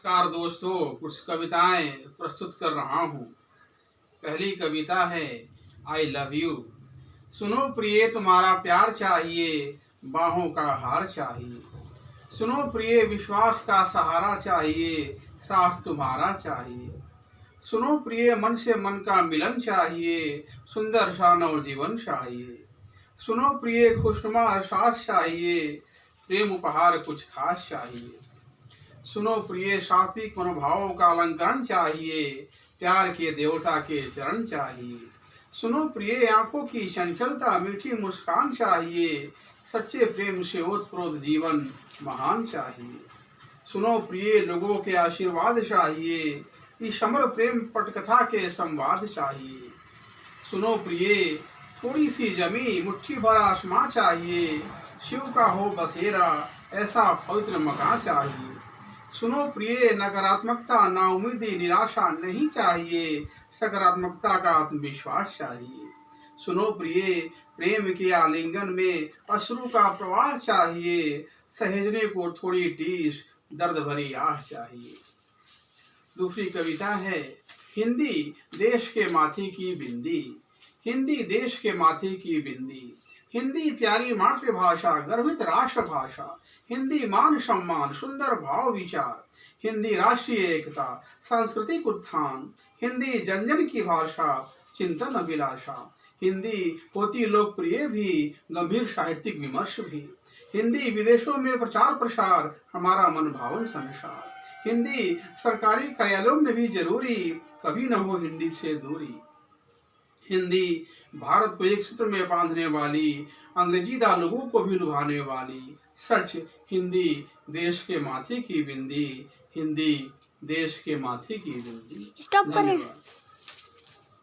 नमस्कार दोस्तों, कुछ कविताएं प्रस्तुत कर रहा हूँ। पहली कविता है आई लव यू। सुनो प्रिय तुम्हारा प्यार चाहिए, बाहों का हार चाहिए। सुनो प्रिय विश्वास का सहारा चाहिए, साथ तुम्हारा चाहिए। सुनो प्रिय मन से मन का मिलन चाहिए, सुंदर सा नवजीवन चाहिए। सुनो प्रिय खुशनुमा एहसास चाहिए, प्रेम उपहार कुछ खास चाहिए। सुनो प्रिय सात्विक मनोभावों का अलंकरण चाहिए, प्यार के देवता के चरण चाहिए। सुनो प्रिय आंखों की चंचलता मीठी मुस्कान चाहिए, सच्चे प्रेम से ओतप्रोत जीवन महान चाहिए। सुनो प्रिय लोगों के आशीर्वाद चाहिए, इस अमर प्रेम पटकथा के संवाद चाहिए। सुनो प्रिय थोड़ी सी जमी मुट्ठी भर आसमां चाहिए, शिव का हो बसेरा ऐसा पवित्र मकान चाहिए। सुनो प्रिय नकारात्मकता नाउम्मीदी निराशा नहीं चाहिए, सकारात्मकता का आत्मविश्वास चाहिए। सुनो प्रिय प्रेम के आलिंगन में अश्रु का प्रवाह चाहिए, सहेजने को थोड़ी टीस दर्द भरी आह चाहिए। दूसरी कविता है हिंदी देश के माथे की बिंदी। हिंदी देश के माथे की बिंदी। हिंदी प्यारी मातृभाषा गर्वित राष्ट्रभाषा। हिंदी मान सम्मान सुंदर भाव विचार। हिंदी राष्ट्रीय एकता सांस्कृतिक उत्थान। हिंदी जन जन की भाषा चिंतन अभिलाषा। हिंदी होती लोकप्रिय भी गंभीर साहित्यिक विमर्श भी। हिंदी विदेशों में प्रचार प्रसार हमारा मन भावन संसार। हिंदी सरकारी कार्यालयों में भी जरूरी, कभी न हो हिंदी से दूरी। हिंदी भारत को एक सूत्र में बांधने वाली, अंग्रेजीदा लोगों को भी लुभाने वाली। सच हिंदी देश के माथे की बिंदी। हिंदी देश के माथे की बिंदी। स्टॉप करें।